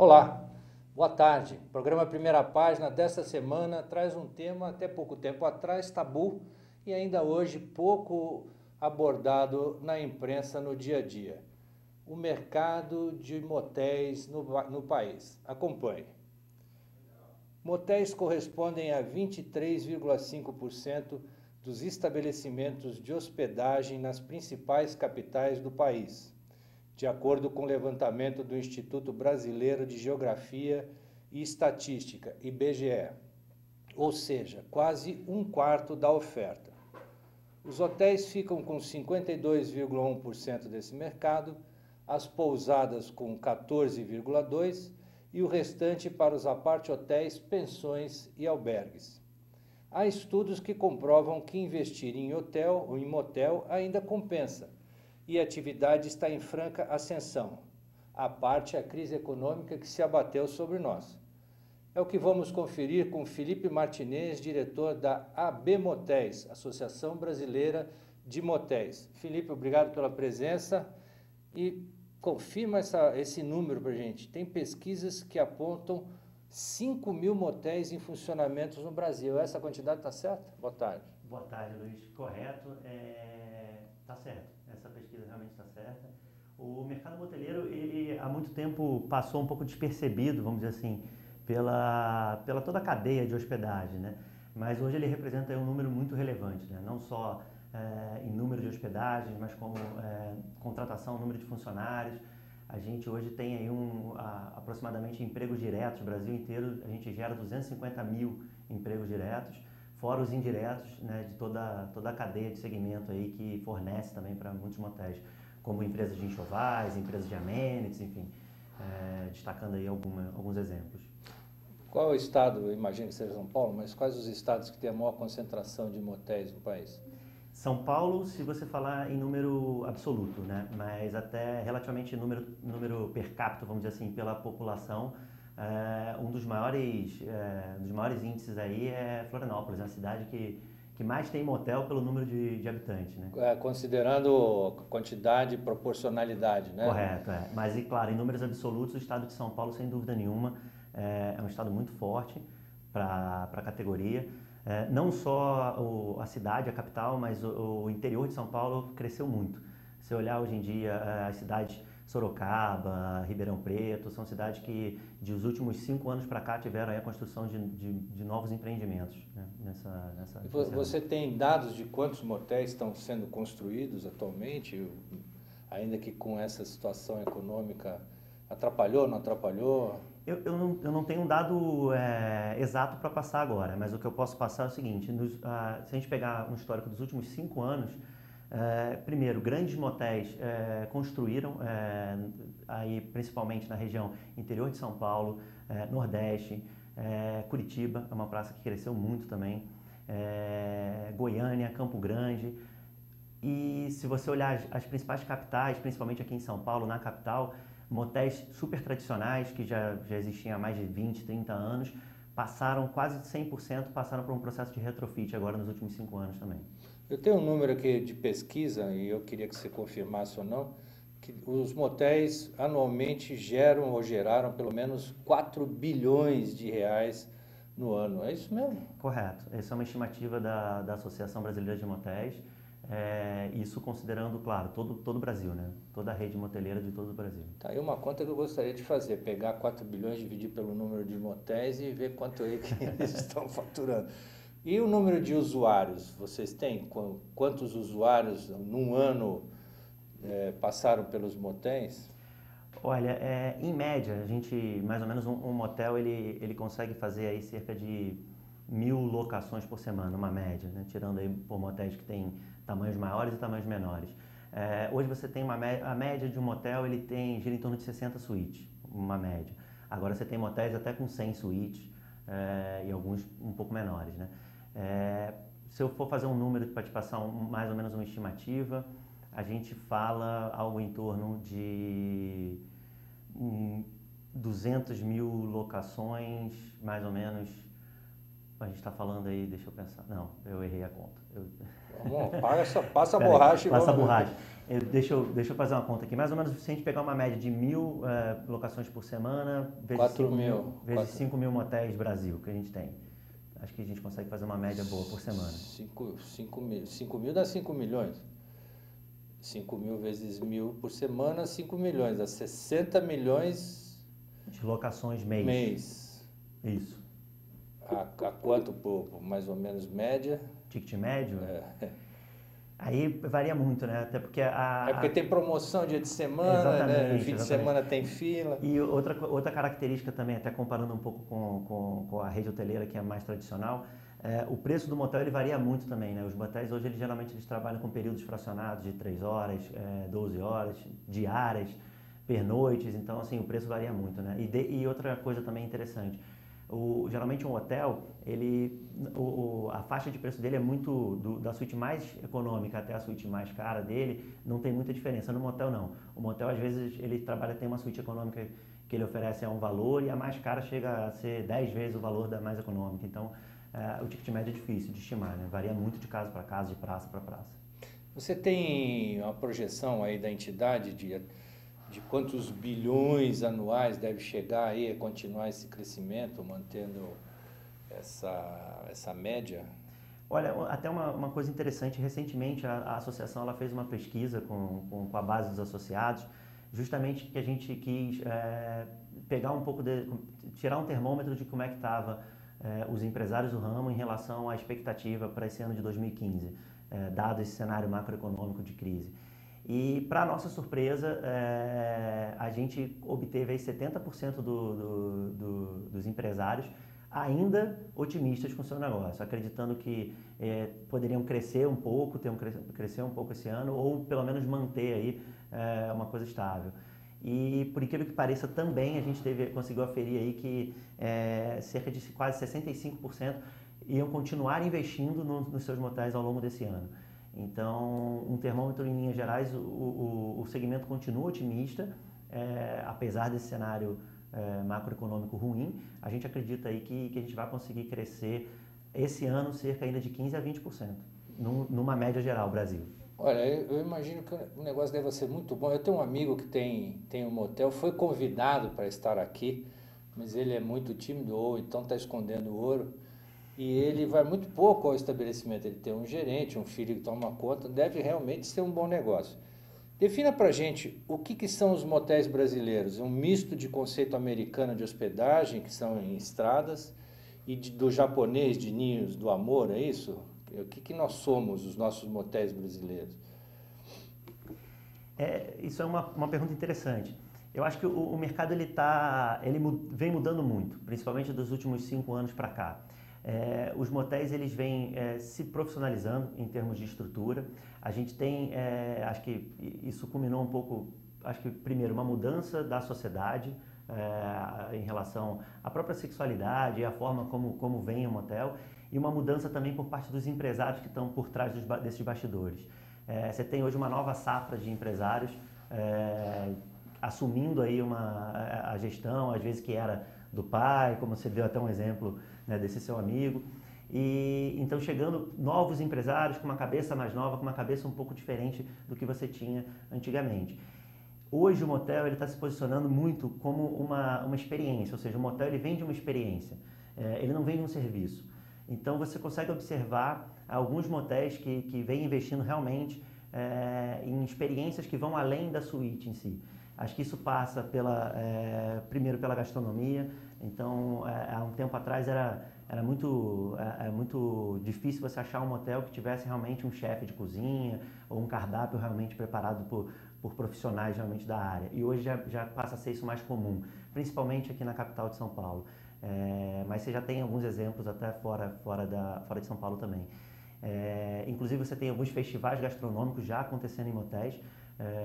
Olá, boa tarde. O programa Primeira Página desta semana traz um tema até pouco tempo atrás tabu e ainda hoje pouco abordado na imprensa no dia a dia. O mercado de motéis no país. Acompanhe. Motéis correspondem a 23,5% dos estabelecimentos de hospedagem nas principais capitais do país, de acordo com o levantamento do Instituto Brasileiro de Geografia e Estatística, IBGE, ou seja, quase um quarto da oferta. Os hotéis ficam com 52,1% desse mercado, as pousadas com 14,2% e o restante para os apart-hotéis, pensões e albergues. Há estudos que comprovam que investir em hotel ou em motel ainda compensa, e a atividade está em franca ascensão, à parte a crise econômica que se abateu sobre nós. É o que vamos conferir com Felipe Martinez, diretor da AB Motéis, Associação Brasileira de Motéis. Felipe, obrigado pela presença e confirma esse número para a gente. Tem pesquisas que apontam 5 mil motéis em funcionamento no Brasil. Essa quantidade está certa? Boa tarde. Boa tarde, Luiz. Correto. Está certo. Essa pesquisa realmente está certa. O mercado moteleiro, ele há muito tempo passou um pouco despercebido, vamos dizer assim, pela toda a cadeia de hospedagem, né? Mas hoje ele representa um número muito relevante, né? Não só em número de hospedagens, mas como contratação, número de funcionários. A gente hoje tem aí aproximadamente empregos diretos, no Brasil inteiro a gente gera 250 mil empregos diretos, fora os indiretos, né, de toda a cadeia de segmento aí que fornece também para muitos motéis, como empresas de enxovais, empresas de amenities, enfim, destacando aí alguns exemplos. Qual é o estado, eu imagino que seja São Paulo, mas quais os estados que têm a maior concentração de motéis no país? São Paulo, se você falar em número absoluto, né? Mas até relativamente número per capita, vamos dizer assim, pela população, um dos maiores índices aí é Florianópolis, é uma cidade que mais tem motel pelo número de habitantes, né? Considerando quantidade e proporcionalidade, né? Correto, é. Mas, e claro, em números absolutos, o estado de São Paulo, sem dúvida nenhuma, é um estado muito forte para a categoria. Não só a cidade, a capital, mas o interior de São Paulo cresceu muito. Se olhar hoje em dia as cidades Sorocaba, Ribeirão Preto, são cidades que dos últimos 5 anos para cá tiveram aí a construção de novos empreendimentos, né, Você tem dados de quantos motéis estão sendo construídos atualmente, ainda que com essa situação econômica atrapalhou, não atrapalhou? Eu não tenho um dado exato para passar agora, mas o que eu posso passar é o seguinte, se a gente pegar um histórico dos últimos 5 anos, primeiro, grandes motéis construíram, aí, principalmente na região interior de São Paulo, Nordeste, Curitiba, é uma praça que cresceu muito também, Goiânia, Campo Grande. E se você olhar as principais capitais, principalmente aqui em São Paulo, na capital, motéis super tradicionais que já existiam há mais de 20, 30 anos, passaram quase 100%, passaram por um processo de retrofit agora nos últimos 5 anos também. Eu tenho um número aqui de pesquisa, e eu queria que você confirmasse ou não, que os motéis anualmente geram ou geraram pelo menos 4 bilhões de reais no ano. É isso mesmo? Correto. Essa é uma estimativa da Associação Brasileira de Motéis. Isso considerando, claro, todo o Brasil, né? Toda a rede moteleira de todo o Brasil. Tá aí uma conta que eu gostaria de fazer, pegar 4 bilhões, dividir pelo número de motéis e ver quanto é que eles estão faturando. E o número de usuários, vocês têm? Quantos usuários num ano passaram pelos motéis? Olha, em média, a gente, mais ou menos um motel, ele consegue fazer aí cerca de 1.000 locações por semana, uma média, né? Tirando aí por motéis que tem tamanhos maiores e tamanhos menores. Hoje você tem a média de um motel, ele gira em torno de 60 suítes, uma média. Agora você tem motéis até com 100 suítes e alguns um pouco menores, né? Se eu for fazer um número para te passar mais ou menos uma estimativa, a gente fala algo em torno de 200 mil locações, mais ou menos, A gente está falando aí, deixa eu pensar. Não, eu errei a conta. Passa a borracha e passa a vamos... borracha. Deixa eu fazer uma conta aqui. Mais ou menos, se a gente pegar uma média de 1.000 locações por semana, vezes 5 mil motéis Brasil que a gente tem. Acho que a gente consegue fazer uma média boa por semana. 5 mil dá 5 milhões. 5 mil vezes 1.000 por semana, 5 milhões. Dá 60 milhões... De locações mês. Isso. A quanto por mais ou menos média? Ticket médio? Aí varia muito, né? Até porque porque tem promoção dia de semana, né? Fim de semana tem fila. E outra característica também, até comparando um pouco com a rede hoteleira, que é mais tradicional, o preço do motel ele varia muito também, né? Os motéis hoje geralmente eles trabalham com períodos fracionados de 3 horas, 12 horas, diárias, pernoites, então assim, o preço varia muito, né? E outra coisa também interessante, geralmente um hotel, a faixa de preço dele é muito, da suíte mais econômica até a suíte mais cara dele, não tem muita diferença. No motel não. O motel às vezes ele tem uma suíte econômica que ele oferece a um valor e a mais cara chega a ser 10 vezes o valor da mais econômica. Então o ticket médio é difícil de estimar, né? Varia muito de casa para casa, de praça para praça. Você tem uma projeção aí da entidade de quantos bilhões anuais deve chegar aí a continuar esse crescimento, mantendo essa média? Olha, até uma coisa interessante, recentemente a associação ela fez uma pesquisa com a base dos associados, justamente que a gente quis pegar um pouco tirar um termômetro de como é que estava os empresários do ramo em relação à expectativa para esse ano de 2015, dado esse cenário macroeconômico de crise. E, para nossa surpresa, a gente obteve aí 70% dos empresários ainda otimistas com o seu negócio, acreditando que poderiam crescer um pouco, crescer um pouco esse ano, ou pelo menos manter aí uma coisa estável. E, por incrível que pareça, também a gente conseguiu aferir aí que cerca de quase 65% iam continuar investindo nos seus motéis ao longo desse ano. Então, um termômetro em linhas gerais, o segmento continua otimista, apesar desse cenário macroeconômico ruim, a gente acredita aí que a gente vai conseguir crescer esse ano cerca ainda de 15% a 20%, numa média geral, Brasil. Olha, eu imagino que o negócio deve ser muito bom. Eu tenho um amigo que tem um motel, foi convidado para estar aqui, mas ele é muito tímido ou então está escondendo o ouro. E ele vai muito pouco ao estabelecimento. Ele tem um gerente, um filho que toma conta, deve realmente ser um bom negócio. Defina pra gente o que são os motéis brasileiros. É um misto de conceito americano de hospedagem, que são em estradas, e do japonês de Ninhos do Amor, é isso? O que nós somos, os nossos motéis brasileiros? Isso é uma pergunta interessante. Eu acho que o mercado ele vem mudando muito, principalmente dos últimos 5 anos para cá. Os motéis eles vêm se profissionalizando em termos de estrutura. A gente tem, acho que isso culminou um pouco, acho que primeiro uma mudança da sociedade em relação à própria sexualidade e a forma como vem o motel, e uma mudança também por parte dos empresários que estão por trás desses bastidores. Você tem hoje uma nova safra de empresários assumindo aí a gestão, às vezes que era do pai, como você deu até um exemplo, né, desse seu amigo. E então chegando novos empresários com uma cabeça mais nova, com uma cabeça um pouco diferente do que você tinha antigamente. Hoje o motel está se posicionando muito como uma experiência, ou seja, o motel ele vende uma experiência, ele não vende um serviço. Então você consegue observar alguns motéis que vêm investindo realmente em experiências que vão além da suíte em si. Acho que isso passa primeiro pela gastronomia. Então, há um tempo atrás era muito difícil você achar um motel que tivesse realmente um chefe de cozinha ou um cardápio realmente preparado por profissionais realmente da área. E hoje já passa a ser isso mais comum, principalmente aqui na capital de São Paulo. Mas você já tem alguns exemplos até fora de São Paulo também. Inclusive você tem alguns festivais gastronômicos já acontecendo em motéis.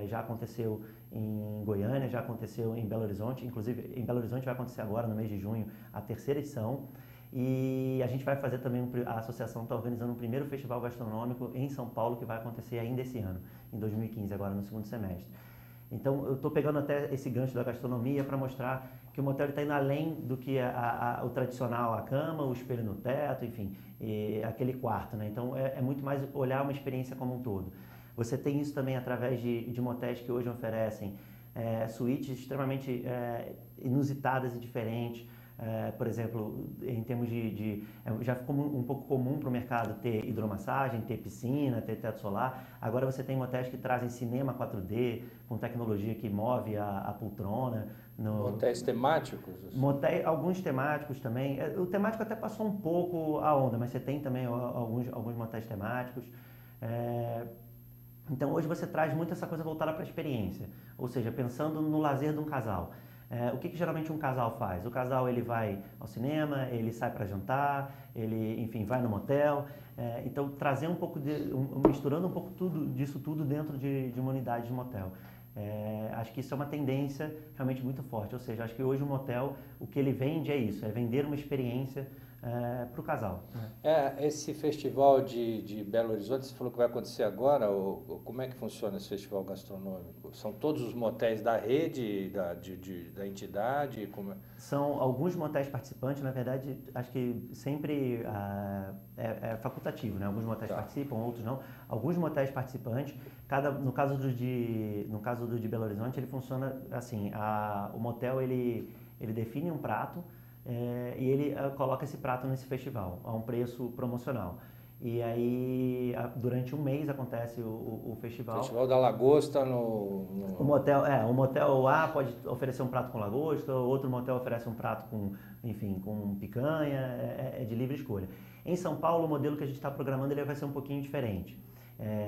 Já aconteceu em Goiânia, já aconteceu em Belo Horizonte, inclusive em Belo Horizonte vai acontecer agora no mês de junho a 3ª edição, e a gente vai fazer também, a associação está organizando um primeiro festival gastronômico em São Paulo que vai acontecer ainda esse ano, em 2015, agora no 2º semestre. Então eu estou pegando até esse gancho da gastronomia para mostrar que o motel está indo além do que o tradicional, a cama, o espelho no teto, enfim, aquele quarto, né? Então é muito mais olhar uma experiência como um todo. Você tem isso também através de motéis que hoje oferecem suítes extremamente inusitadas e diferentes. Por exemplo, em termos já ficou um pouco comum para o mercado ter hidromassagem, ter piscina, ter teto solar. Agora você tem motéis que trazem cinema 4D, com tecnologia que move a poltrona. Motéis temáticos? Alguns temáticos também. O temático até passou um pouco a onda, mas você tem também alguns motéis temáticos. Então hoje você traz muito essa coisa voltada para a experiência, ou seja, pensando no lazer de um casal. O que geralmente um casal faz? O casal ele vai ao cinema, ele sai para jantar, ele, enfim, vai no motel. Então trazer um pouco misturando um pouco disso tudo dentro de uma unidade de motel. Acho que isso é uma tendência realmente muito forte. Ou seja, acho que hoje o motel, o que ele vende é isso, é vender uma experiência para o casal. Esse festival de Belo Horizonte, você falou que vai acontecer agora, como é que funciona esse festival gastronômico? São todos os motéis da rede, da entidade? São alguns motéis participantes, na verdade, acho que sempre é facultativo, né? Alguns motéis participam, outros não. Alguns motéis participantes, no caso do de Belo Horizonte, ele funciona assim, o motel ele define um prato, e ele coloca esse prato nesse festival a um preço promocional. E aí, durante um mês acontece o festival. O Festival da Lagosta O motel A pode oferecer um prato com lagosta, outro motel oferece um prato com picanha, é de livre escolha. Em São Paulo, o modelo que a gente está programando ele vai ser um pouquinho diferente.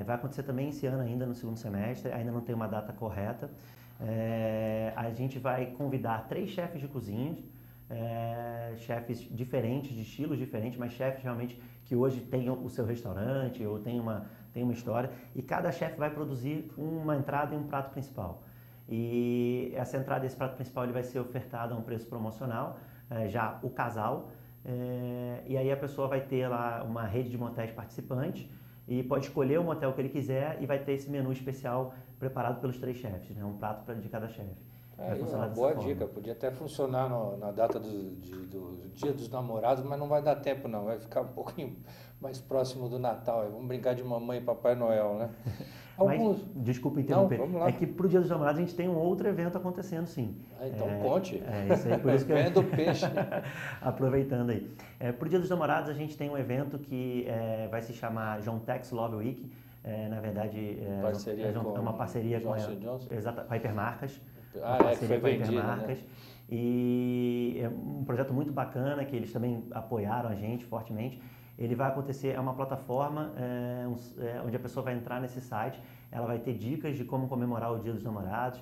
Vai acontecer também esse ano ainda, no segundo semestre, ainda não tem uma data correta. A gente vai convidar 3 chefes de cozinhas, chefes diferentes, de estilos diferentes, mas chefes realmente que hoje têm o seu restaurante ou tem uma história, e cada chefe vai produzir uma entrada e um prato principal. E essa entrada e esse prato principal ele vai ser ofertado a um preço promocional, já o casal, e aí a pessoa vai ter lá uma rede de motéis participantes e pode escolher o motel que ele quiser e vai ter esse menu especial preparado pelos 3 chefes, né? Um prato de cada chefe. É uma boa dica, podia até funcionar na data do Dia dos Namorados, mas não vai dar tempo não, vai ficar um pouquinho mais próximo do Natal. Vamos brincar de Mamãe e Papai Noel, né? Mas, desculpa interromper, vamos lá. É que pro Dia dos Namorados a gente tem um outro evento acontecendo sim. Então conte. Isso aí, por isso que Vendo peixe. Aproveitando aí. Pro Dia dos Namorados a gente tem um evento que vai se chamar Jontex Love Week. Na verdade, é uma parceria com a Hipermarcas. Que foi vendida, né? E é um projeto muito bacana que eles também apoiaram a gente fortemente. Ele vai acontecer, é uma plataforma onde a pessoa vai entrar nesse site, ela vai ter dicas de como comemorar o Dia dos Namorados,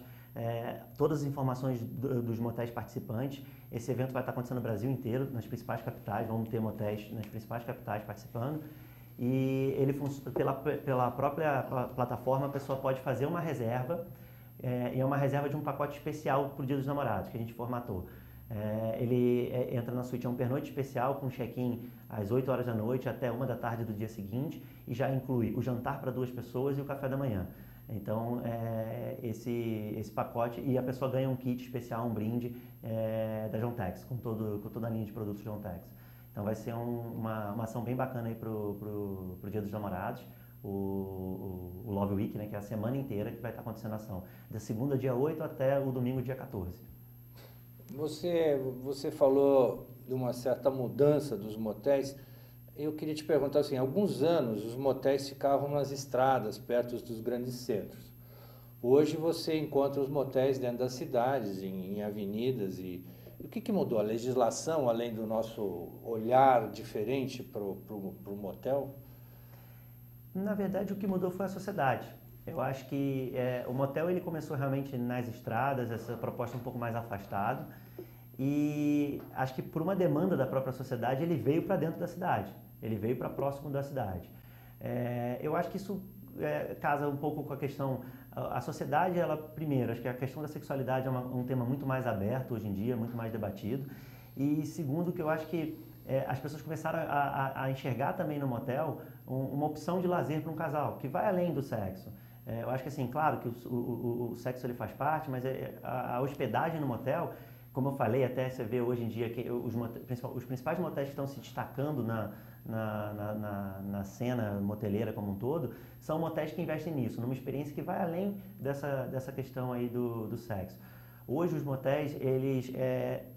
todas as informações dos motéis participantes. Esse evento vai estar acontecendo no Brasil inteiro, nas principais capitais, vamos ter motéis nas principais capitais participando. E ele pela própria plataforma a pessoa pode fazer uma reserva, e é uma reserva de um pacote especial para o Dia dos Namorados, que a gente formatou. Ele entra na suíte, é um pernoite especial com check-in às 8 horas da noite até 1 da tarde do dia seguinte, e já inclui o jantar para 2 pessoas e o café da manhã. Então, esse pacote, e a pessoa ganha um kit especial, um brinde da Jontex, com toda a linha de produtos Jontex. Então vai ser uma ação bem bacana aí pro Dia dos Namorados, o Love Week, né, que é a semana inteira que vai estar acontecendo a ação, da segunda dia 8 até o domingo dia 14. Você falou de uma certa mudança dos motéis. Eu queria te perguntar assim, há alguns anos os motéis ficavam nas estradas, perto dos grandes centros. Hoje você encontra os motéis dentro das cidades, em avenidas. E o que mudou? A legislação, além do nosso olhar diferente para o motel? Na verdade, o que mudou foi a sociedade. Eu acho que o motel ele começou realmente nas estradas, essa proposta um pouco mais afastado, e acho que por uma demanda da própria sociedade ele veio para dentro da cidade, ele veio para próximo da cidade. Eu acho que isso casa um pouco com a questão, a sociedade, primeiro, acho que a questão da sexualidade é um tema muito mais aberto hoje em dia, muito mais debatido, e segundo, que eu acho que as pessoas começaram a enxergar também no motel uma opção de lazer para um casal, que vai além do sexo. Eu acho que assim, claro que o sexo ele faz parte, mas a hospedagem no motel como eu falei, até você vê hoje em dia que os principais motéis que estão se destacando na cena moteleira como um todo, são motéis que investem nisso, numa experiência que vai além dessa questão aí do sexo. Hoje os motéis, eles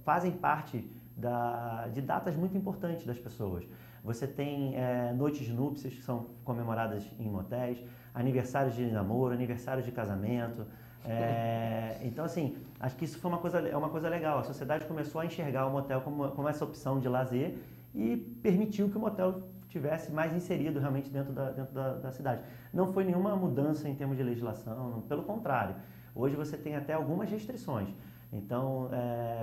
fazem parte de datas muito importantes das pessoas. Você tem noites de núpcias que são comemoradas em motéis, aniversários de namoro, aniversários de casamento. Então, assim, acho que isso foi uma coisa legal. A sociedade começou a enxergar o motel como essa opção de lazer e permitiu que o motel tivesse mais inserido realmente dentro da cidade. Não foi nenhuma mudança em termos de legislação, pelo contrário. Hoje você tem até algumas restrições. Então,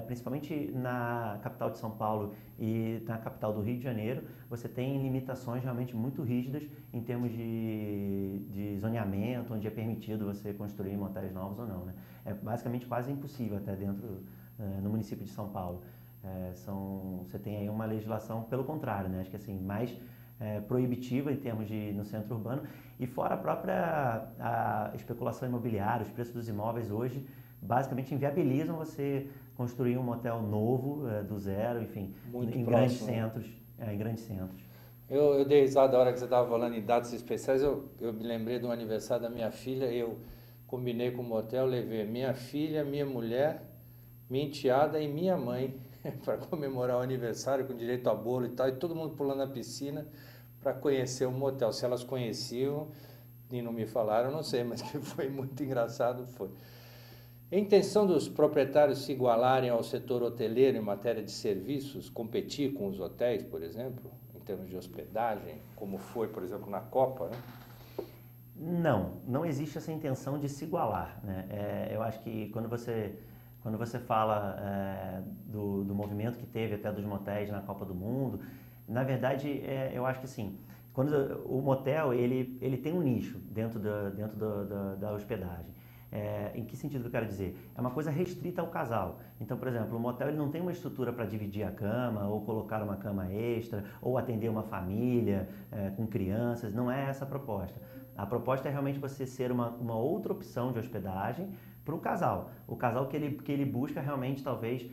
principalmente na capital de São Paulo e na capital do Rio de Janeiro, você tem limitações realmente muito rígidas em termos de zoneamento, onde é permitido você construir motéis novos ou não, né? É basicamente quase impossível até no município de São Paulo. Você tem aí uma legislação pelo contrário, né? Acho que assim, mais proibitiva em termos no centro urbano, e fora a própria especulação imobiliária, os preços dos imóveis hoje basicamente inviabilizam você construir um motel novo, do zero, enfim, Muito em próximo, grandes centros. Em grandes centros. Eu dei risada a hora que você estava falando em datas especiais, eu me lembrei de um aniversário da minha filha, eu combinei com o motel, levei minha filha, minha mulher, minha enteada e minha mãe para comemorar o aniversário com direito a bolo e tal, e todo mundo pulando na piscina para conhecer o motel. Se elas conheciam e não me falaram, eu não sei, mas que foi muito engraçado, foi. A intenção dos proprietários se igualarem ao setor hoteleiro em matéria de serviços, competir com os hotéis, por exemplo, em termos de hospedagem, como foi, por exemplo, na Copa, né? Não existe essa intenção de se igualar, né? Eu acho que quando você fala do movimento que teve até dos motéis na Copa do Mundo, na verdade, eu acho que sim. Quando o motel ele tem um nicho dentro da hospedagem. Em que sentido que eu quero dizer? É uma coisa restrita ao casal. Então, por exemplo, o motel ele não tem uma estrutura para dividir a cama, ou colocar uma cama extra, ou atender uma família com crianças. Não é essa a proposta. A proposta é realmente você ser uma outra opção de hospedagem para o casal. O casal que ele busca realmente, talvez,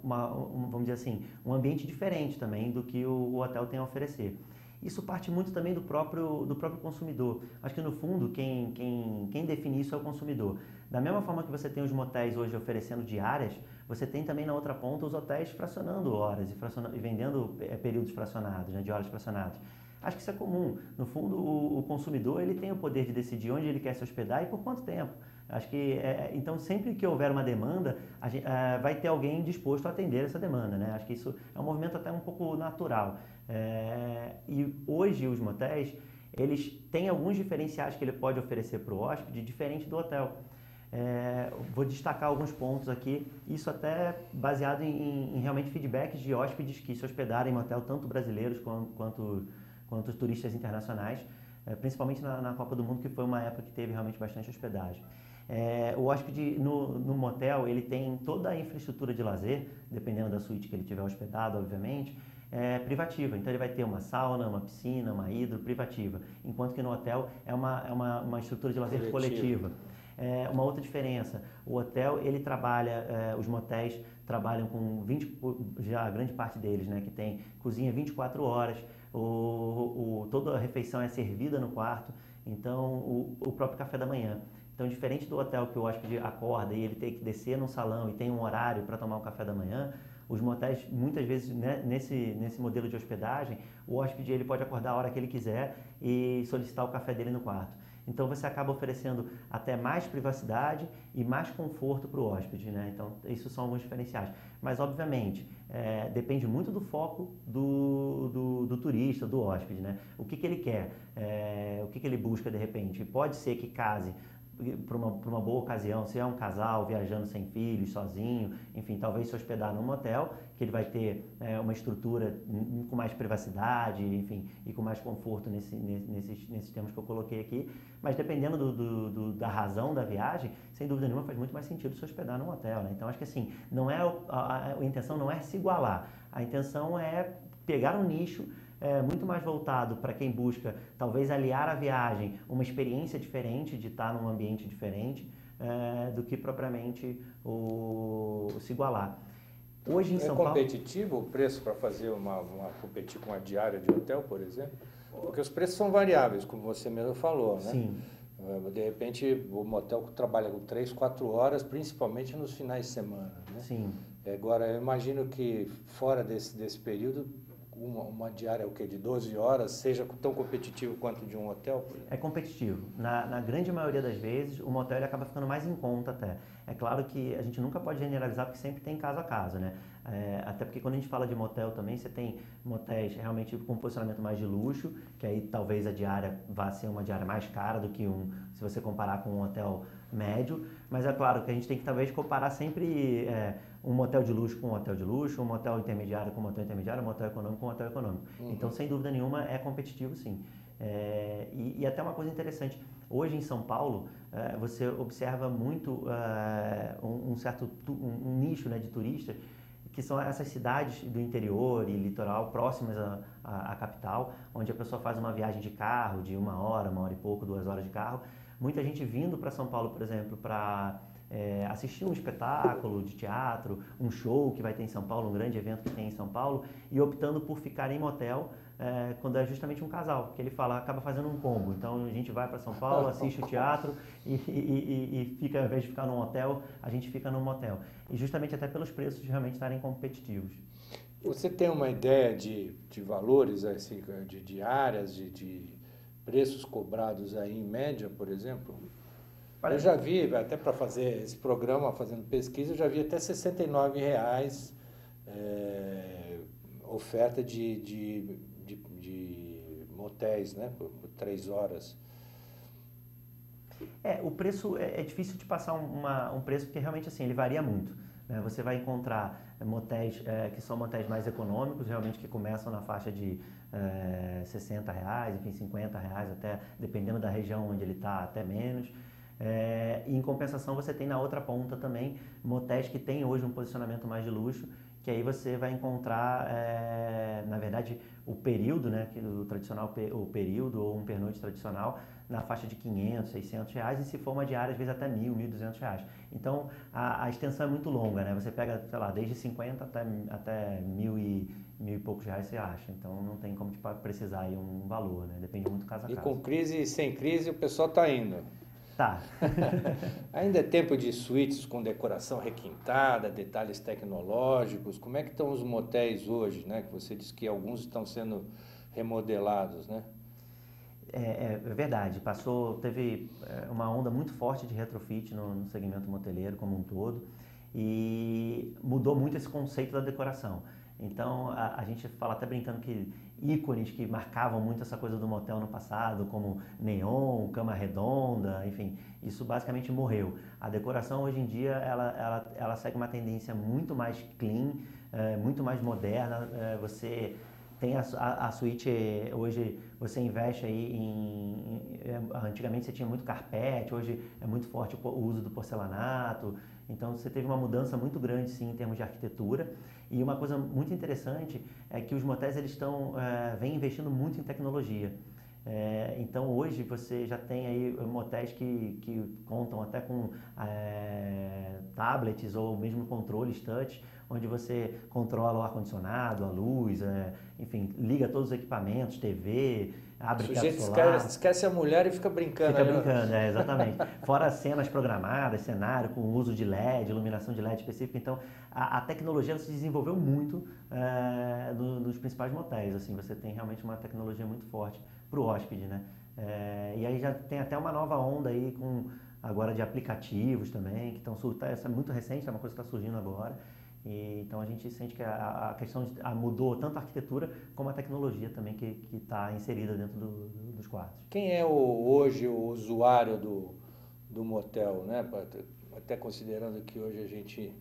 vamos dizer assim, um ambiente diferente também do que o hotel tem a oferecer. Isso parte muito também do próprio consumidor. Acho que, no fundo, quem define isso é o consumidor. Da mesma forma que você tem os motéis hoje oferecendo diárias, você tem também na outra ponta os hotéis fracionando horas e vendendo períodos fracionados, né, de horas fracionadas. Acho que isso é comum. No fundo, o consumidor ele tem o poder de decidir onde ele quer se hospedar e por quanto tempo. Acho que, então, sempre que houver uma demanda, vai ter alguém disposto a atender essa demanda, né? Acho que isso é um movimento até um pouco natural. E hoje os motéis, eles têm alguns diferenciais que ele pode oferecer para o hóspede, diferente do hotel. Vou destacar alguns pontos aqui, isso até baseado em realmente feedbacks de hóspedes que se hospedaram em motel, tanto brasileiros quanto os turistas internacionais, principalmente na Copa do Mundo, que foi uma época que teve realmente bastante hospedagem. O hóspede no motel, ele tem toda a infraestrutura de lazer, dependendo da suíte que ele tiver hospedado, obviamente, privativa. Então ele vai ter uma sauna, uma piscina, uma hidro privativa, enquanto que no hotel é uma estrutura de lazer coletiva. Uma outra diferença, o hotel, ele trabalha, os motéis trabalham com já a grande parte deles, né, que tem cozinha 24 horas, toda a refeição é servida no quarto, então o próprio café da manhã. Então, diferente do hotel que o hóspede acorda e ele tem que descer num salão e tem um horário para tomar um café da manhã, os motéis, muitas vezes, né, nesse modelo de hospedagem, o hóspede ele pode acordar a hora que ele quiser e solicitar o café dele no quarto. Então, você acaba oferecendo até mais privacidade e mais conforto para o hóspede, né? Então, isso são alguns diferenciais. Mas, obviamente, depende muito do foco do turista, do hóspede, né? O que ele quer, o que ele busca de repente. Pode ser que case para uma boa ocasião, se é um casal viajando sem filhos, sozinho, enfim, talvez se hospedar num motel, que ele vai ter uma estrutura com mais privacidade, enfim, e com mais conforto nesses termos que eu coloquei aqui, mas dependendo da razão da viagem, sem dúvida nenhuma faz muito mais sentido se hospedar num hotel, né? Então acho que assim, a intenção não é se igualar, a intenção é pegar um nicho muito mais voltado para quem busca talvez aliar à viagem uma experiência diferente de estar num ambiente diferente, do que propriamente se igualar. Hoje em São Paulo... É competitivo o preço para fazer competir com uma diária de hotel, por exemplo? Porque os preços são variáveis, como você mesmo falou, né? Sim. De repente, o motel trabalha com 3, 4 horas, principalmente nos finais de semana, né? Sim. Agora, eu imagino que fora desse período, uma diária de 12 horas seja tão competitivo quanto de um hotel? Por exemplo. É competitivo. Na grande maioria das vezes, o motel ele acaba ficando mais em conta até. É claro que a gente nunca pode generalizar, porque sempre tem caso a caso, né? Até porque quando a gente fala de motel também, você tem motéis realmente com posicionamento mais de luxo, que aí talvez a diária vá ser uma diária mais cara do que se você comparar com um hotel médio. Mas é claro que a gente tem que talvez comparar sempre um motel de luxo com um hotel de luxo, um motel intermediário com um motel intermediário, um motel econômico com um hotel econômico. Uhum. Então, sem dúvida nenhuma, é competitivo sim. E até uma coisa interessante, hoje em São Paulo, você observa muito um nicho, né, de turistas, que são essas cidades do interior e litoral próximas à capital, onde a pessoa faz uma viagem de carro de 1 hora e pouco, 2 horas de carro. Muita gente vindo para São Paulo, por exemplo, para assistir um espetáculo de teatro, um show que vai ter em São Paulo, um grande evento que tem em São Paulo, e optando por ficar em motel quando é justamente um casal, que ele acaba fazendo um combo. Então a gente vai para São Paulo, assiste o teatro e fica, ao invés de ficar num hotel, a gente fica num motel. E justamente até pelos preços realmente estarem competitivos. Você tem uma ideia de valores, assim, de diárias, de preços cobrados aí em média, por exemplo? Eu já vi, até para fazer esse programa, fazendo pesquisa, eu já vi até R$69 oferta de motéis, né, por 3 horas. O preço é difícil de passar um preço, porque realmente assim, ele varia muito, né? Você vai encontrar motéis que são motéis mais econômicos, realmente que começam na faixa de R$60, enfim, R$50, até, dependendo da região onde ele está, até menos. E em compensação você tem na outra ponta também motéis que têm hoje um posicionamento mais de luxo, que aí você vai encontrar, na verdade, o período, né, o tradicional, o período ou um pernoite tradicional na faixa de R$500, R$600, e se for uma diária, às vezes até R$1.000, R$1.200. Então, a extensão é muito longa, né? Você pega, sei lá, desde 50 até R$1.000 e poucos reais você acha. Então, não tem como precisar aí um valor, né? Depende muito caso a caso. E com crise e sem crise, o pessoal está indo. Tá. Ainda é tempo de suítes com decoração requintada, detalhes tecnológicos. Como é que estão os motéis hoje, né? Que você disse que alguns estão sendo remodelados, né? É verdade. Teve uma onda muito forte de retrofit no segmento moteleiro como um todo e mudou muito esse conceito da decoração. Então, a gente fala até brincando que ícones que marcavam muito essa coisa do motel no passado, como neon, cama redonda, enfim, isso basicamente morreu. A decoração hoje em dia, ela segue uma tendência muito mais clean, muito mais moderna. Você tem a suíte, hoje você investe aí antigamente você tinha muito carpete, hoje é muito forte o uso do porcelanato. Então você teve uma mudança muito grande sim em termos de arquitetura, e uma coisa muito interessante é que os motéis eles vêm investindo muito em tecnologia. Então hoje você já tem aí motéis que contam até com tablets ou mesmo controles touch, onde você controla o ar-condicionado, a luz, enfim, liga todos os equipamentos, TV, abre teto solar. Esquece a mulher e fica brincando. Fica brincando, exatamente. Fora cenas programadas, cenário com uso de LED, iluminação de LED específica. Então, a tecnologia se desenvolveu muito nos principais motéis. Assim, você tem realmente uma tecnologia muito forte para o hóspede, né? E aí já tem até uma nova onda aí agora de aplicativos também, que estão essa é muito recente, é uma coisa que está surgindo agora. Então a gente sente que a questão mudou tanto a arquitetura como a tecnologia também que está inserida dentro dos quartos. Quem é hoje o usuário do motel, né? Até considerando que hoje a gente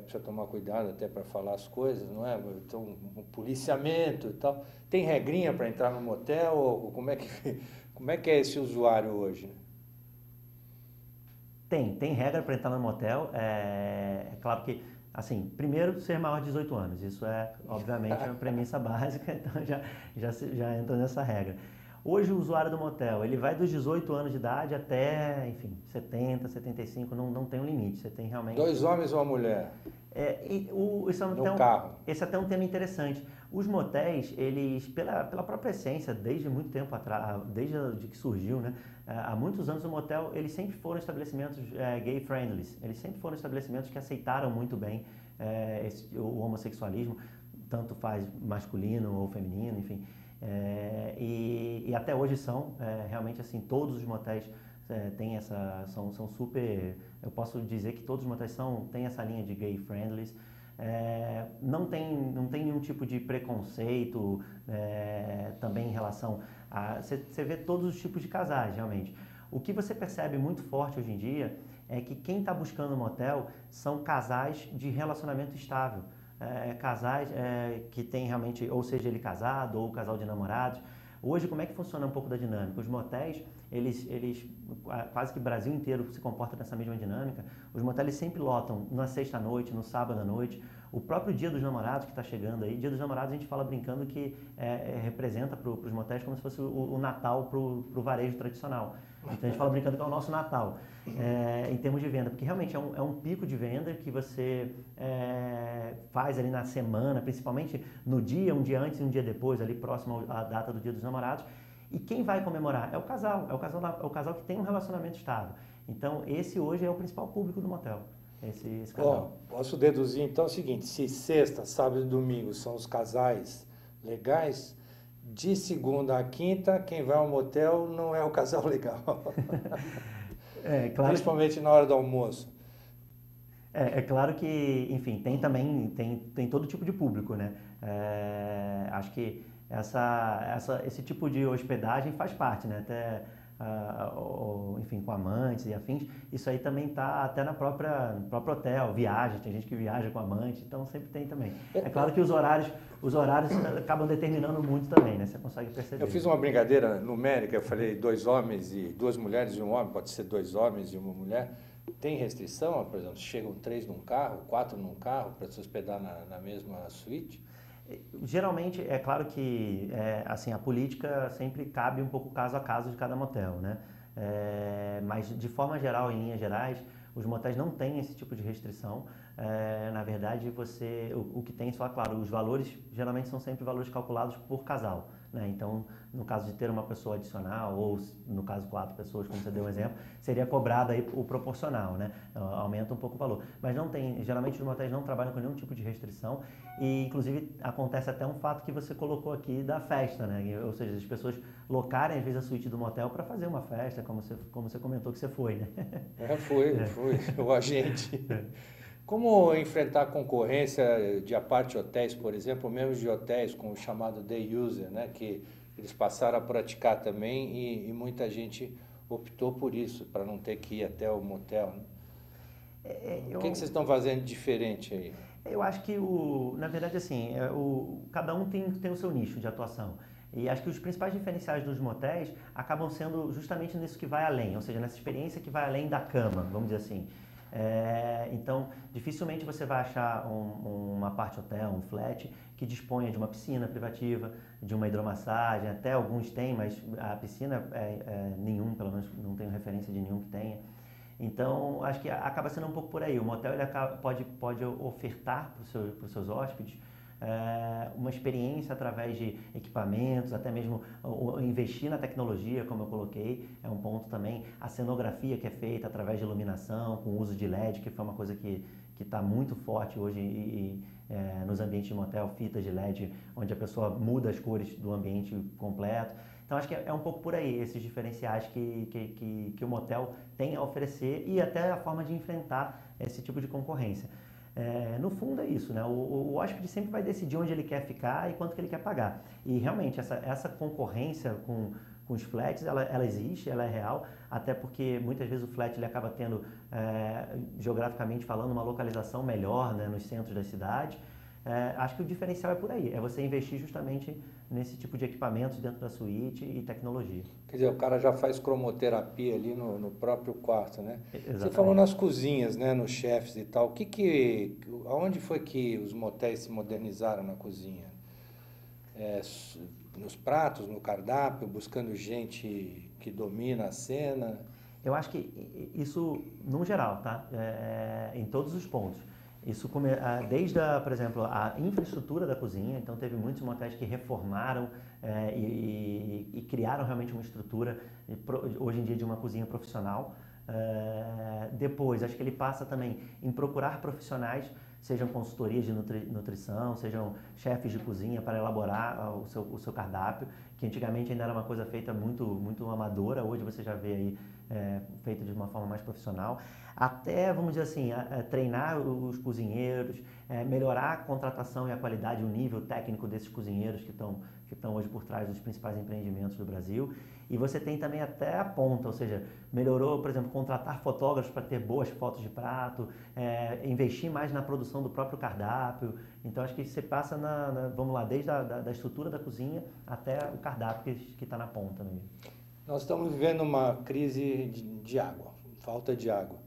precisa tomar cuidado até para falar as coisas, não é? Então, um policiamento e tal. Tem regrinha para entrar no motel? Ou como é que é esse usuário hoje? Tem regra para entrar no motel. É claro que, assim, primeiro, ser maior de 18 anos. Isso é, obviamente, uma premissa básica, então já entra nessa regra. Hoje o usuário do motel, ele vai dos 18 anos de idade até, enfim, 70, 75, não tem um limite. Você tem realmente... 2 homens ou uma mulher? No carro. Esse é até um tema interessante. Os motéis, eles, pela própria essência, desde muito tempo atrás, desde que surgiu, né? Há muitos anos o motel, eles sempre foram estabelecimentos gay-friendly. Eles sempre foram estabelecimentos que aceitaram muito bem o homossexualismo, tanto faz masculino ou feminino, enfim. E até hoje são, realmente assim, todos os motéis têm são super, eu posso dizer que todos os motéis têm essa linha de gay friendly. Não tem nenhum tipo de preconceito também em relação a... Você vê todos os tipos de casais, realmente. O que você percebe muito forte hoje em dia é que quem está buscando um motel são casais de relacionamento estável. Casais que têm realmente, ou seja, ele casado ou casal de namorados. Hoje, como é que funciona um pouco da dinâmica? Os motéis, eles quase que o Brasil inteiro se comporta nessa mesma dinâmica. Os motéis sempre lotam na sexta-noite, no sábado à noite. O próprio Dia dos Namorados que está chegando aí, Dia dos Namorados a gente fala brincando que representa para os motéis como se fosse o Natal para o varejo tradicional. Então a gente fala brincando que é o nosso Natal, em termos de venda, porque realmente é um pico de venda que você faz ali na semana, principalmente no dia, um dia antes e um dia depois, ali próximo à data do Dia dos Namorados. E quem vai comemorar? É o casal que tem um relacionamento estável. Então esse hoje é o principal público do motel. Esse casal. Posso deduzir então o seguinte: se sexta, sábado e domingo são os casais legais, de segunda a quinta, quem vai ao motel não é o casal legal. Claro, principalmente na hora do almoço. É claro que, enfim, tem todo tipo de público, né? Acho que esse tipo de hospedagem faz parte, né? Até, enfim, com amantes e afins, isso aí também está até no próprio hotel, viagem, tem gente que viaja com amante, então sempre tem também. É claro que os horários acabam determinando muito também, né? Você consegue perceber. Eu fiz uma brincadeira numérica, eu falei 2 homens e 2 mulheres e um homem, pode ser 2 homens e uma mulher. Tem restrição, por exemplo, chegam 3 num carro, 4 num carro para se hospedar na mesma suíte? Geralmente, é claro que assim, a política sempre cabe um pouco caso a caso de cada motel, né? Mas de forma geral, em linhas gerais, os motéis não têm esse tipo de restrição. Na verdade, o que tem só, claro, os valores geralmente são sempre valores calculados por casal, né? Então, no caso de ter uma pessoa adicional ou no caso 4 pessoas, como você deu um exemplo, seria cobrado aí o proporcional, né? Aumenta um pouco o valor. Mas geralmente os motéis não trabalham com nenhum tipo de restrição e, inclusive, acontece até um fato que você colocou aqui da festa, né? Ou seja, as pessoas locarem às vezes a suíte do motel para fazer uma festa, como você comentou que você foi, né? Fui, o agente. Como enfrentar a concorrência de aparte hotéis, por exemplo, mesmo de hotéis com o chamado day user, né, que eles passaram a praticar também e muita gente optou por isso, para não ter que ir até o motel, né? O que vocês estão fazendo diferente aí? Eu acho que, na verdade, assim, cada um tem o seu nicho de atuação. E acho que os principais diferenciais dos motéis acabam sendo justamente nisso que vai além, ou seja, nessa experiência que vai além da cama, vamos dizer assim. Então, dificilmente você vai achar uma parte hotel, um flat, que disponha de uma piscina privativa, de uma hidromassagem, até alguns têm, mas a piscina, nenhum, pelo menos não tenho referência de nenhum que tenha. Então, acho que acaba sendo um pouco por aí. O motel ele pode ofertar para os seus hóspedes uma experiência através de equipamentos, até mesmo investir na tecnologia, como eu coloquei, é um ponto também. A cenografia que é feita através de iluminação, com uso de LED, que foi uma coisa que está muito forte hoje nos ambientes de motel, fitas de LED, onde a pessoa muda as cores do ambiente completo. Então, acho que é um pouco por aí, esses diferenciais que o motel tem a oferecer e até a forma de enfrentar esse tipo de concorrência. No fundo é isso, né? O hóspede sempre vai decidir onde ele quer ficar e quanto que ele quer pagar. E realmente essa concorrência com os flats, ela existe, ela é real, até porque muitas vezes o flat ele acaba tendo, geograficamente falando, uma localização melhor, né, nos centros da cidade. Acho que o diferencial é por aí, é você investir justamente nesse tipo de equipamentos dentro da suíte e tecnologia. Quer dizer, o cara já faz cromoterapia ali no próprio quarto, né? Exatamente. Você falou nas cozinhas, né, nos chefes e tal. Aonde foi que os motéis se modernizaram na cozinha? nos pratos, no cardápio, buscando gente que domina a cena? Eu acho que isso, no geral, tá? Em todos os pontos. Isso desde, por exemplo, a infraestrutura da cozinha. Então, teve muitos motéis que reformaram e criaram realmente uma estrutura, hoje em dia, de uma cozinha profissional. Depois, acho que ele passa também em procurar profissionais, sejam consultorias de nutrição, sejam chefes de cozinha para elaborar o seu cardápio, que antigamente ainda era uma coisa feita muito amadora, hoje você já vê aí feito de uma forma mais profissional. Até, vamos dizer assim, treinar os cozinheiros, melhorar a contratação e a qualidade, o nível técnico desses cozinheiros que estão hoje por trás dos principais empreendimentos do Brasil. E você tem também até a ponta, ou seja, melhorou, por exemplo, contratar fotógrafos para ter boas fotos de prato, investir mais na produção do próprio cardápio. Então, acho que você passa, vamos lá, desde da estrutura da cozinha até o cardápio que está na ponta mesmo. Nós estamos vivendo uma crise de água, falta de água.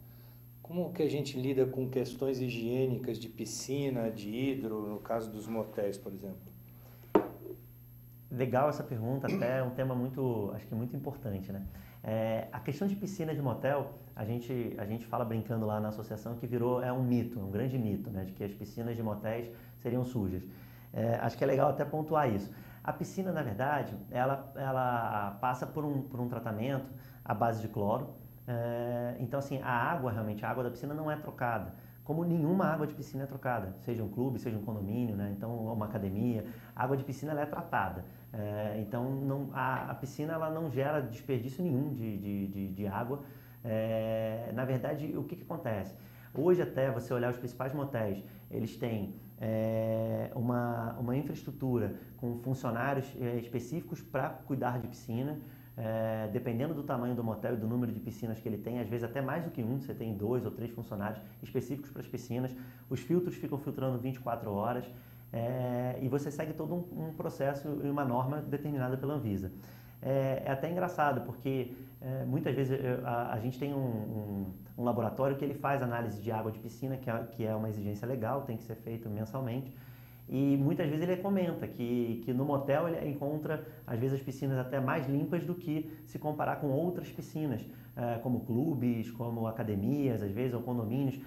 Como que a gente lida com questões higiênicas de piscina, de hidro, no caso dos motéis, por exemplo? Legal essa pergunta, até é um tema acho que muito importante, né? A questão de piscina de motel, a gente fala brincando lá na associação que virou um mito, um grande mito, né? De que as piscinas de motéis seriam sujas. Acho que é legal até pontuar isso. A piscina, na verdade, ela passa por um tratamento à base de cloro. Então, assim, a água da piscina não é trocada, como nenhuma água de piscina é trocada, seja um clube, seja um condomínio, né? Então, uma academia. A água de piscina ela é tratada. Então, a piscina ela não gera desperdício nenhum de água. Na verdade, o que acontece? Hoje, até você olhar os principais motéis, eles têm uma infraestrutura com funcionários específicos para cuidar de piscina. Dependendo do tamanho do motel e do número de piscinas que ele tem, às vezes até mais do que você tem 2 ou 3 funcionários específicos para as piscinas. Os filtros ficam filtrando 24 horas e você segue todo um processo e uma norma determinada pela Anvisa. É até engraçado, porque muitas vezes a gente tem um laboratório que ele faz análise de água de piscina, que é uma exigência legal, tem que ser feito mensalmente. E muitas vezes ele comenta que no motel ele encontra, às vezes, as piscinas até mais limpas do que se comparar com outras piscinas, como clubes, como academias, às vezes, ou condomínios.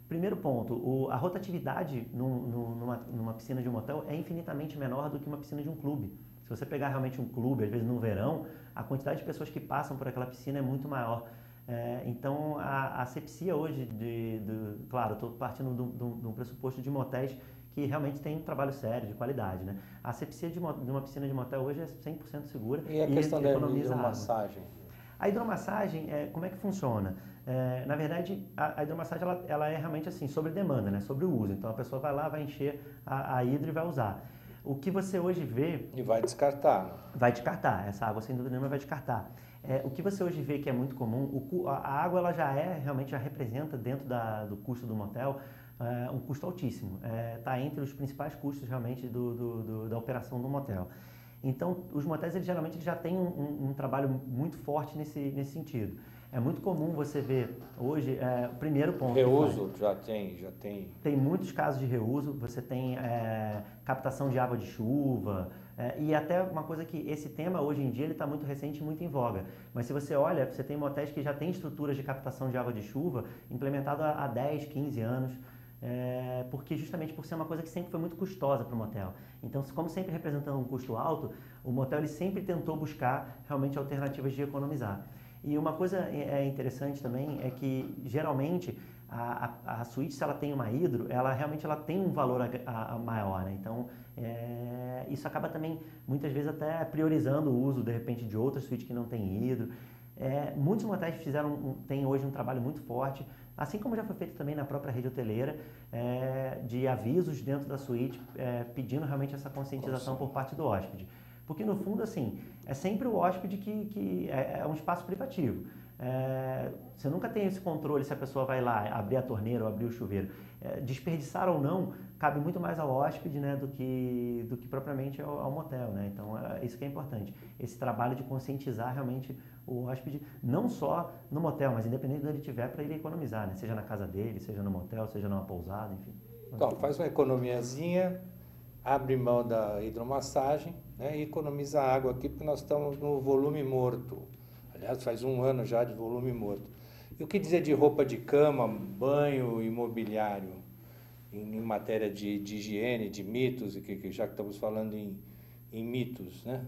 Primeiro ponto, a rotatividade numa piscina de um motel é infinitamente menor do que uma piscina de um clube. Se você pegar realmente um clube, às vezes no verão, a quantidade de pessoas que passam por aquela piscina é muito maior. Então, a asepsia hoje, claro, estou partindo de um pressuposto de motéis que realmente tem um trabalho sério, de qualidade, né? A asepsia de uma piscina de motel hoje é 100% segura e a questão da hidromassagem? A hidromassagem, como é que funciona? Na verdade, a hidromassagem ela é realmente assim, sobre demanda, né? Sobre o uso. Então, a pessoa vai lá, vai encher a hidro e vai usar. O que você hoje vê... E vai descartar, né? Vai descartar. Essa água, sem dúvida nenhuma, vai descartar. O que você hoje vê que é muito comum, a água ela realmente já representa dentro do custo do motel um custo altíssimo. Está entre os principais custos realmente da operação do motel. Então, os motéis geralmente já têm um trabalho muito forte nesse sentido. É muito comum você ver hoje, o primeiro ponto... Reuso já tem. Tem muitos casos de reuso, você tem captação de água de chuva, e até uma coisa que esse tema hoje em dia está muito recente e muito em voga. Mas se você olha, você tem motéis que já têm estruturas de captação de água de chuva implementadas há 10, 15 anos, porque justamente por ser uma coisa que sempre foi muito custosa para o motel. Então, como sempre representando um custo alto, o motel ele sempre tentou buscar realmente alternativas de economizar. E uma coisa interessante também é que, geralmente, a suíte, se ela tem uma hidro, ela realmente tem um valor maior, né? Então, isso acaba também, muitas vezes, até priorizando o uso, de repente, de outras suítes que não têm hidro. Muitos motéis têm hoje um trabalho muito forte, assim como já foi feito também na própria rede hoteleira, de avisos dentro da suíte, pedindo realmente essa conscientização por parte do hóspede. Porque, no fundo, assim, é sempre o hóspede que é um espaço privativo. Você nunca tem esse controle se a pessoa vai lá abrir a torneira ou abrir o chuveiro. Desperdiçar ou não, cabe muito mais ao hóspede, né, do que propriamente ao motel, né? Então, isso que é importante. Esse trabalho de conscientizar realmente o hóspede, não só no motel, mas independente de onde ele estiver, para ele economizar, né? Seja na casa dele, seja no motel, seja numa pousada, enfim. Então, faz uma economiazinha, abre mão da hidromassagem, né, e economiza água aqui, porque nós estamos no volume morto. Aliás, faz um ano já de volume morto. E o que dizer de roupa de cama, banho, imobiliário, em matéria de higiene, de mitos, e já que estamos falando em mitos, né?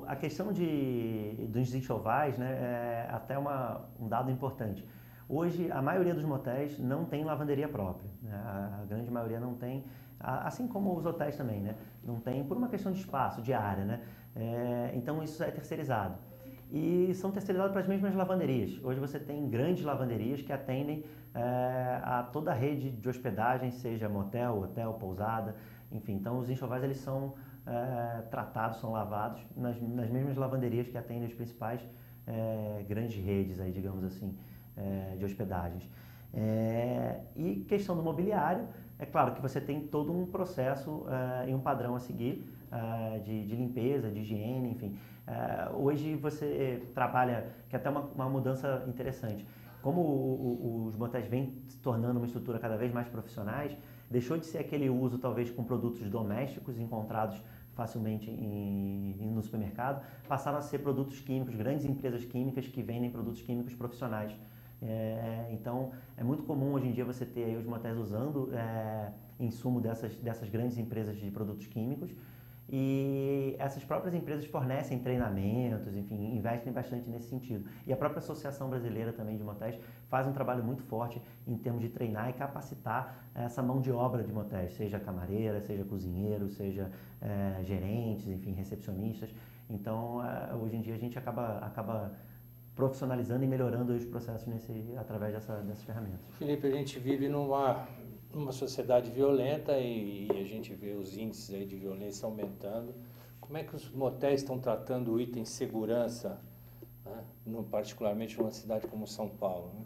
A questão dos enxovais, né, é até um dado importante. Hoje, a maioria dos motéis não tem lavanderia própria, né? A grande maioria não tem, assim como os hotéis também, né? Não tem por uma questão de espaço, de área, né? Então, isso é terceirizado. E são terceirizados para as mesmas lavanderias. Hoje você tem grandes lavanderias que atendem a toda a rede de hospedagem, seja motel, hotel, pousada, enfim. Então, os enxovais, eles são tratados, são lavados nas mesmas lavanderias que atendem as principais grandes redes, aí, digamos assim, de hospedagens. E questão do mobiliário, é claro que você tem todo um processo e um padrão a seguir de limpeza, de higiene, enfim. Hoje você trabalha, que é até uma mudança interessante, como os motéis vêm se tornando uma estrutura cada vez mais profissionais, deixou de ser aquele uso talvez com produtos domésticos encontrados facilmente no supermercado, passaram a ser produtos químicos, grandes empresas químicas que vendem produtos químicos profissionais. Então, é muito comum hoje em dia você ter aí os motéis usando insumo dessas grandes empresas de produtos químicos, e essas próprias empresas fornecem treinamentos, enfim, investem bastante nesse sentido. E a própria Associação Brasileira também de Motéis faz um trabalho muito forte em termos de treinar e capacitar essa mão de obra de motéis, seja camareira, seja cozinheiro, seja gerentes, enfim, recepcionistas. Então, hoje em dia a gente acaba profissionalizando e melhorando os processos através dessas ferramentas. Felipe, a gente vive numa sociedade violenta e a gente vê os índices aí de violência aumentando. Como é que os motéis estão tratando o item segurança, né? Particularmente numa cidade como São Paulo, né?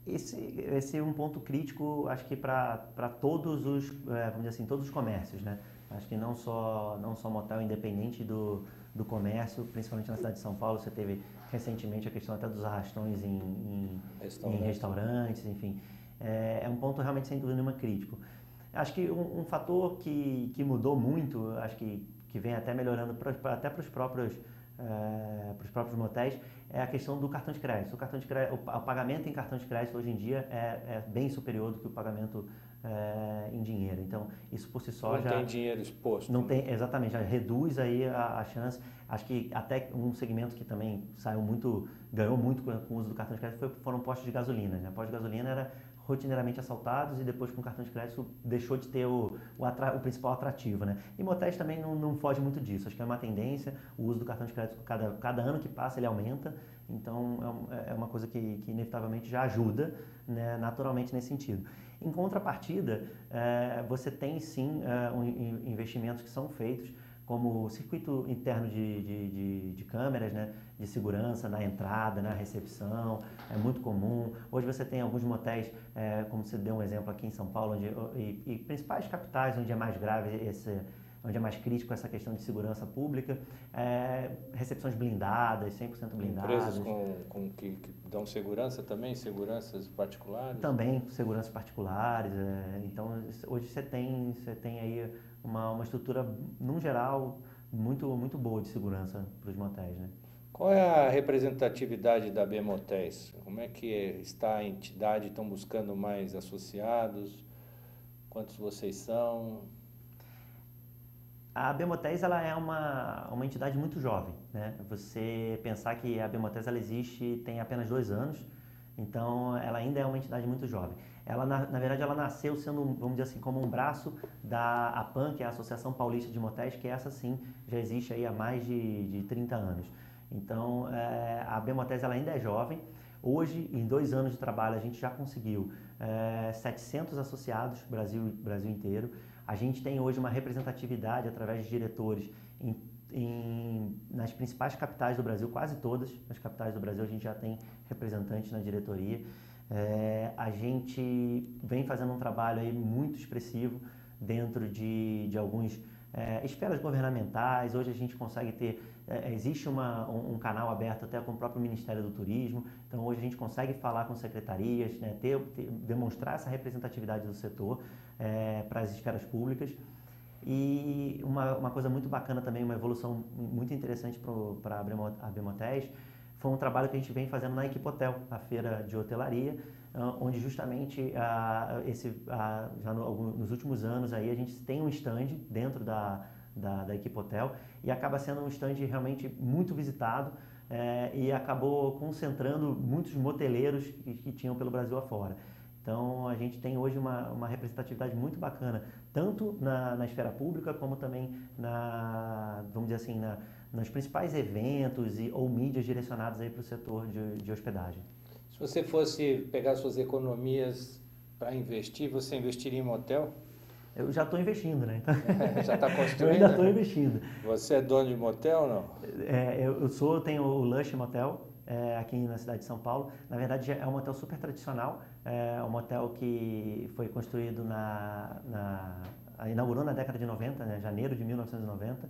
Esse é um ponto crítico, acho que para todos os, vamos dizer assim, todos os comércios, né? Acho que não só motel, independente do comércio, principalmente na cidade de São Paulo, você teve recentemente a questão até dos arrastões em restaurantes, enfim. É um ponto realmente, sem dúvida nenhuma, crítico. Acho que um fator que mudou muito, acho que vem até melhorando até para os próprios motéis, é a questão do cartão de crédito. O pagamento em cartão de crédito hoje em dia é bem superior do que o pagamento em dinheiro. Então, isso por si só não tem dinheiro exposto. Não tem, exatamente, já reduz aí a chance. Acho que até um segmento que também ganhou muito com o uso do cartão de crédito foram postos de gasolina, né? Postos de gasolina era rotineiramente assaltados e depois com o cartão de crédito deixou de ter o principal atrativo, né? E motéis também não foge muito disso. Acho que é uma tendência, o uso do cartão de crédito cada ano que passa ele aumenta, então é uma coisa que inevitavelmente já ajuda, né, naturalmente nesse sentido. Em contrapartida, você tem sim investimentos que são feitos, como o circuito interno de câmeras, né, de segurança na entrada, na recepção, é muito comum. Hoje você tem alguns motéis, como você deu um exemplo aqui em São Paulo, e principais capitais onde é mais grave onde é mais crítico essa questão de segurança pública, recepções blindadas, 100% blindadas. Empresas que dão segurança também, seguranças particulares? Também seguranças particulares. Então, hoje você tem aí uma estrutura, num geral, muito, muito boa de segurança para os motéis, né? Qual é a representatividade da AB Motéis? Como é que está a entidade? Estão buscando mais associados? Quantos vocês são? A AB Motéis, ela é uma entidade muito jovem, né? Você pensar que a AB Motéis ela existe tem apenas 2 anos, então ela ainda é uma entidade muito jovem. Ela, na verdade, ela nasceu sendo, vamos dizer assim, como um braço da APAM, que é a Associação Paulista de Motéis, que essa sim já existe aí há mais de 30 anos. Então, a AB Motéis ela ainda é jovem. Hoje, em 2 anos de trabalho, a gente já conseguiu 700 associados, Brasil inteiro. A gente tem hoje uma representatividade através de diretores nas principais capitais do Brasil, quase todas as capitais do Brasil a gente já tem representantes na diretoria. A gente vem fazendo um trabalho aí muito expressivo dentro de alguns esferas governamentais. Hoje a gente consegue ter, existe um canal aberto até com o próprio Ministério do Turismo, então hoje a gente consegue falar com secretarias, né, demonstrar essa representatividade do setor. para as esferas públicas. E uma coisa muito bacana também, uma evolução muito interessante para a Bemotéis, foi um trabalho que a gente vem fazendo na Equipotel, a feira de hotelaria, onde justamente já nos últimos anos aí a gente tem um stand dentro da Equipotel e acaba sendo um stand realmente muito visitado e acabou concentrando muitos moteleiros que tinham pelo Brasil afora. Então a gente tem hoje uma representatividade muito bacana, tanto na esfera pública como também vamos dizer assim, nos principais eventos ou mídias direcionadas aí para o setor de hospedagem. Se você fosse pegar suas economias para investir, você investiria em motel? Eu já estou investindo, né? Então, já está construindo? Eu ainda estou investindo. Você é dono de motel ou não? Eu tenho o Lush Motel aqui na cidade de São Paulo. Na verdade, é um motel super tradicional. É um motel que foi construído inaugurou na década de 90, né? Janeiro de 1990,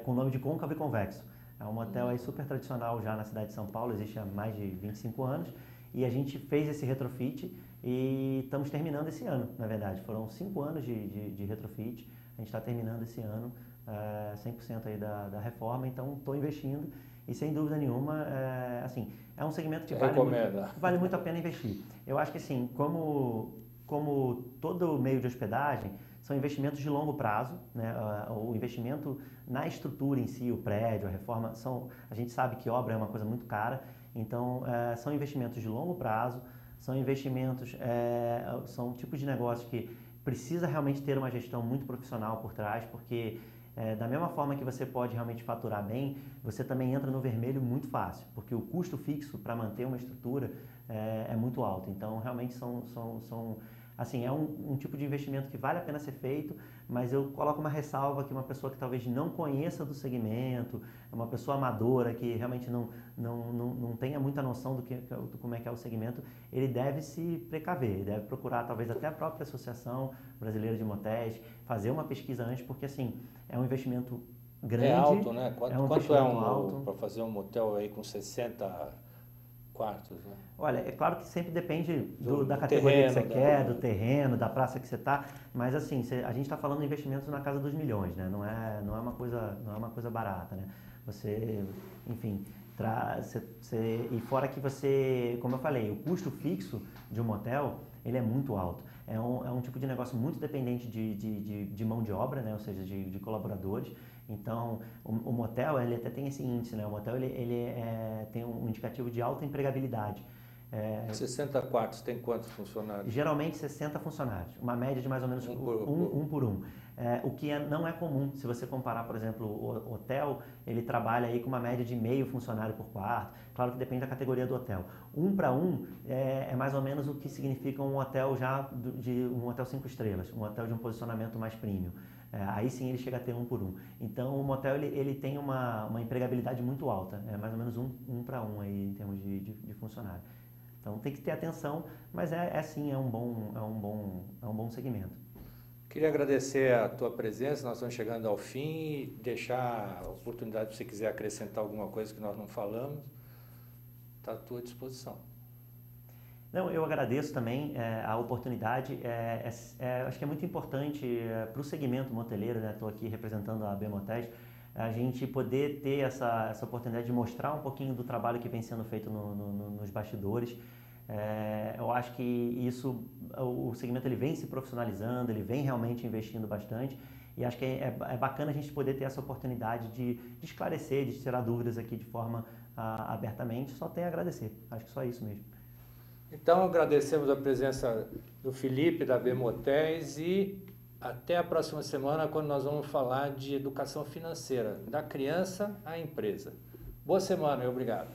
com o nome de Côncavo e Convexo. É um motel aí super tradicional já na cidade de São Paulo, existe há mais de 25 anos. E a gente fez esse retrofit e estamos terminando esse ano, na verdade. Foram 5 anos de retrofit, a gente está terminando esse ano 100% aí da reforma, então estou investindo e sem dúvida nenhuma, é um segmento que vale muito a pena investir. Eu acho que assim, como todo meio de hospedagem, são investimentos de longo prazo, né? O investimento na estrutura em si, o prédio, a reforma, a gente sabe que obra é uma coisa muito cara, então são investimentos de longo prazo, são investimentos, são tipos de negócio que precisa realmente ter uma gestão muito profissional por trás, porque da mesma forma que você pode realmente faturar bem, você também entra no vermelho muito fácil, porque o custo fixo para manter uma estrutura é muito alto. Então, realmente assim, é um tipo de investimento que vale a pena ser feito, mas eu coloco uma ressalva que uma pessoa que talvez não conheça do segmento, uma pessoa amadora que realmente não tenha muita noção do como é que é o segmento, ele deve se precaver, deve procurar talvez até a própria Associação Brasileira de Motéis, fazer uma pesquisa antes, porque assim, é um investimento grande. É alto, né? Quanto é alto para fazer um motel aí com 60 quartos, né? Olha, é claro que sempre depende da categoria que você quer, do terreno, da praça que você está, mas assim, a gente está falando de investimentos na casa dos milhões, né? Não é uma coisa barata, né? Você, enfim, e fora que você, como eu falei, o custo fixo de um motel, ele é muito alto. É um tipo de negócio muito dependente de mão de obra, né? Ou seja, de colaboradores. Então, o motel, ele até tem esse índice, né? O motel, ele tem um indicativo de alta empregabilidade. 60 quartos, tem quantos funcionários? Geralmente 60 funcionários, uma média de mais ou menos um por um. O que não é comum, se você comparar, por exemplo, o hotel, ele trabalha aí com uma média de meio funcionário por quarto, claro que depende da categoria do hotel. 1 para 1 é mais ou menos o que significa um hotel um hotel 5 estrelas, um hotel de um posicionamento mais premium. Aí sim ele chega a ter 1 por 1. Então o motel ele tem uma empregabilidade muito alta, mais ou menos 1 para 1 aí em termos de funcionário. Então tem que ter atenção, mas sim, é um bom segmento. Queria agradecer a tua presença, nós estamos chegando ao fim e deixar a oportunidade se você quiser acrescentar alguma coisa que nós não falamos, está à tua disposição. Não, eu agradeço também a oportunidade, acho que é muito importante para o segmento moteleiro, né? Estou aqui representando a Bemotéis, a gente poder ter essa oportunidade de mostrar um pouquinho do trabalho que vem sendo feito nos bastidores. Eu acho que o segmento ele vem se profissionalizando, ele vem realmente investindo bastante e acho que é bacana a gente poder ter essa oportunidade de esclarecer, de tirar dúvidas aqui de forma abertamente. Só tenho a agradecer, acho que só isso mesmo. Então agradecemos a presença do Felipe da Bemotéis e até a próxima semana, quando nós vamos falar de educação financeira, da criança à empresa. Boa semana e obrigado.